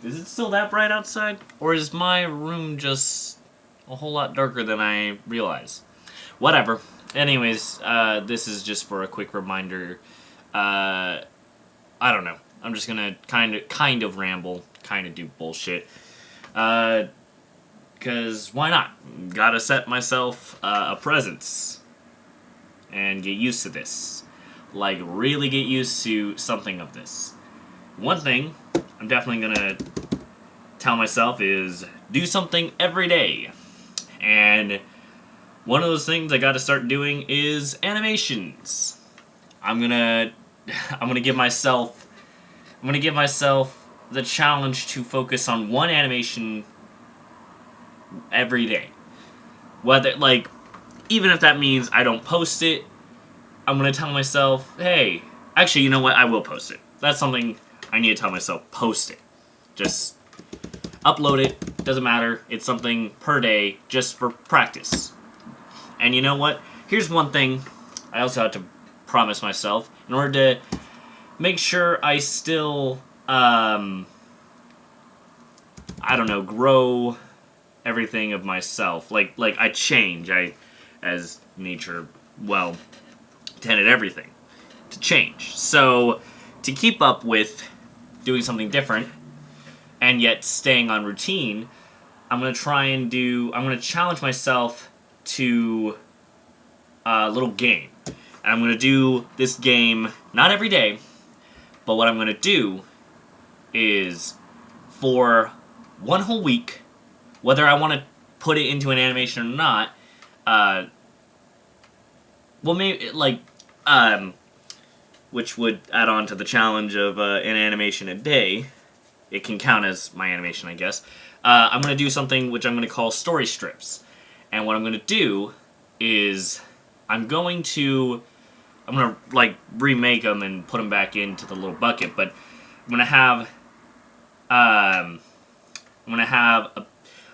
Is it still that bright outside? Or is my room just a whole lot darker than I realize? Whatever. Anyways, this is just for a quick reminder. I don't know. I'm just gonna kind of ramble, kind of do bullshit. Cause why not? Gotta set myself a presence and get used to this. Like, really get used to something of this. One thing I'm definitely gonna tell myself is do something every day. And one of those things I gotta start doing is animations. I'm gonna give myself the challenge to focus on one animation every day. Whether, like, even if that means I don't post it, I'm gonna tell myself, hey, actually, you know what? I will post it. That's something I need to tell myself. Post it. Just upload it. Doesn't matter. It's something per day just for practice. And you know what? Here's one thing I also have to promise myself in order to make sure I still, I don't know, grow everything of myself. Like I change. As nature, well, intended everything to change. So, to keep up with doing something different and yet staying on routine, I'm going to challenge myself to a little game. And I'm going to do this game, not every day, but what I'm going to do is for one whole week, whether I want to put it into an animation or not, well, maybe, like, which would add on to the challenge of an animation a day. It can count as my animation, I guess. I'm going to do something which I'm going to call story strips. And what I'm going to do is I'm going to, like, remake them and put them back into the little bucket, but I'm going to have,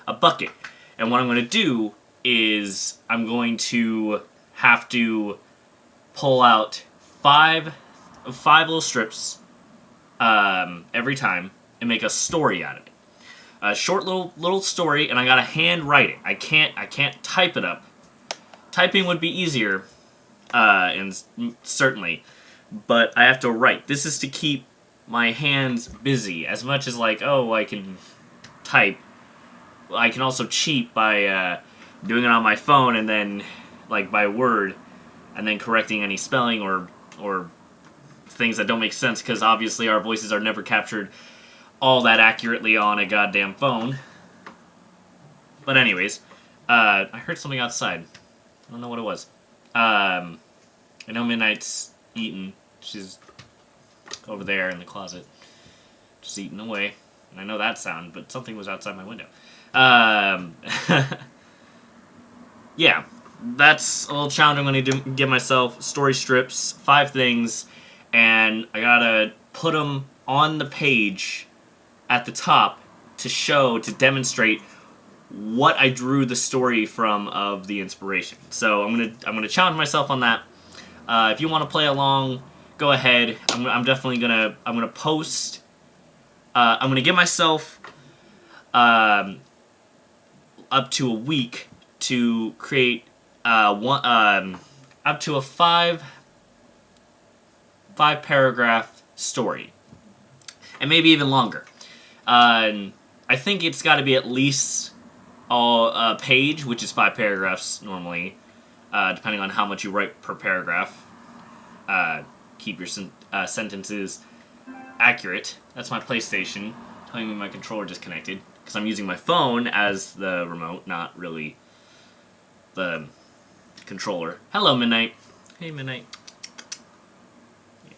a bucket. And what I'm going to do is I'm going to have to pull out five little strips every time and make a story out of it. A short little story, and I gotta hand write it. I can't type it up. Typing would be easier, and certainly, but I have to write. This is to keep my hands busy as much as, like, oh, I can type. I can also cheat by doing it on my phone and then, like, by word, and then correcting any spelling or things that don't make sense, because obviously our voices are never captured all that accurately on a goddamn phone. But anyways, I heard something outside. I don't know what it was. I know Midnight's eating. She's over there in the closet, just eating away. And I know that sound, but something was outside my window. Yeah, that's a little challenge I'm going to give myself. Story strips, 5 things, and I gotta put them on the page at the top to demonstrate what I drew the story from of the inspiration. So I'm gonna challenge myself on that. If you want to play along, go ahead. I'm definitely gonna post. I'm gonna give myself up to a week to create up to a 5 paragraph story, and maybe even longer. I think it's got to be at least a page, which is 5 paragraphs normally, depending on how much you write per paragraph. Keep your sentences accurate. That's my PlayStation telling me my controller disconnected, because I'm using my phone as the remote, not really the controller. Hello, Midnight. Hey, Midnight.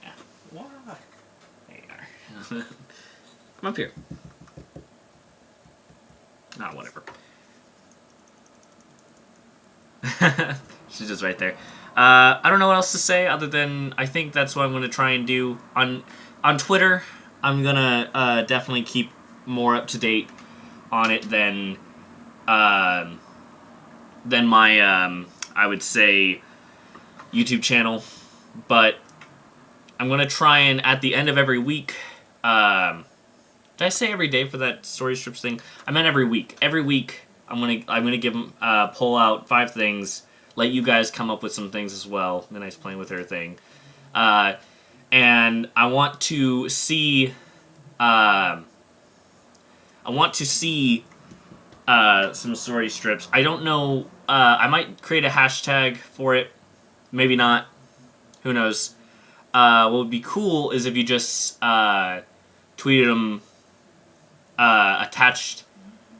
Yeah. Why? There you are. Come up here. Ah, whatever. She's just right there. I don't know what else to say other than I think that's what I'm going to try and do. On Twitter, I'm going to definitely keep more up to date on it than my, I would say, YouTube channel. But I'm going to try and, at the end of every week, Did I say every day for that story strips thing? I meant every week. Every week, I'm gonna give them pull out 5 things. Let you guys come up with some things as well. The nice playing with her thing, and I want to see. I want to see some story strips. I don't know. I might create a hashtag for it. Maybe not. Who knows? What would be cool is if you just tweeted them attached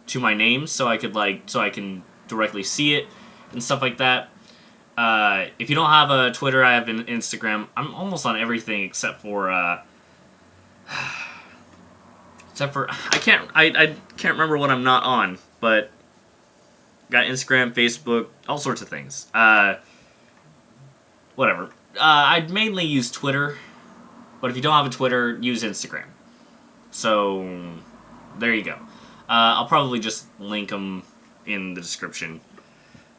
to my name, so I can directly see it and stuff like that. If you don't have a Twitter, I have an Instagram. I'm almost on everything except for I can't remember what I'm not on, but got Instagram, Facebook, all sorts of things. Whatever. I'd mainly use Twitter, but if you don't have a Twitter, use Instagram. So there you go. I'll probably just link them in the description.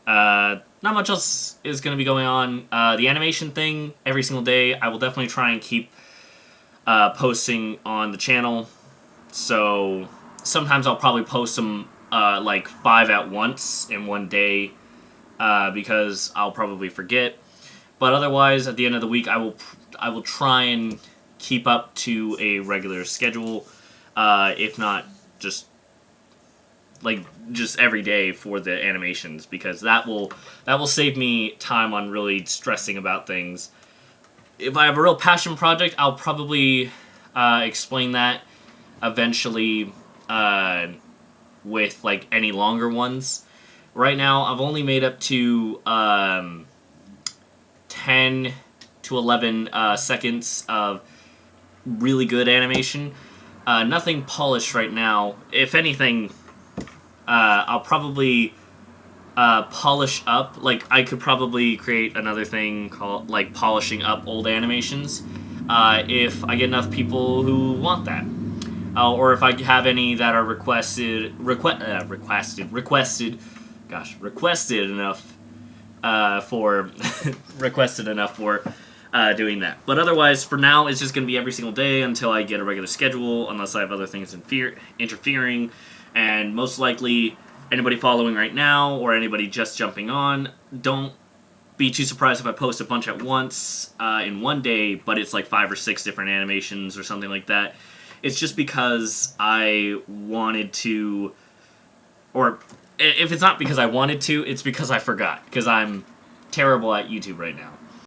Not much else is going to be going on. The animation thing, every single day, I will definitely try and keep posting on the channel. So sometimes I'll probably post them like 5 at once in one day because I'll probably forget. But otherwise, at the end of the week, I will try and keep up to a regular schedule, if not just every day for the animations, because that will save me time on really stressing about things. If I have a real passion project, I'll probably explain that eventually with like any longer ones. Right now, I've only made up to 10 to 11 seconds of really good animation. Nothing polished right now. If anything, I'll probably polish up. Like, I could probably create another thing called like polishing up old animations if I get enough people who want that. Or if I have any that are requested enough for requested enough for doing that. But otherwise, for now, it's just going to be every single day until I get a regular schedule, unless I have other things interfering. And most likely, anybody following right now or anybody just jumping on, don't be too surprised if I post a bunch at once in one day, but it's like 5 or 6 different animations or something like that. It's just because I wanted to, or if it's not because I wanted to, it's because I forgot, because I'm terrible at YouTube right now.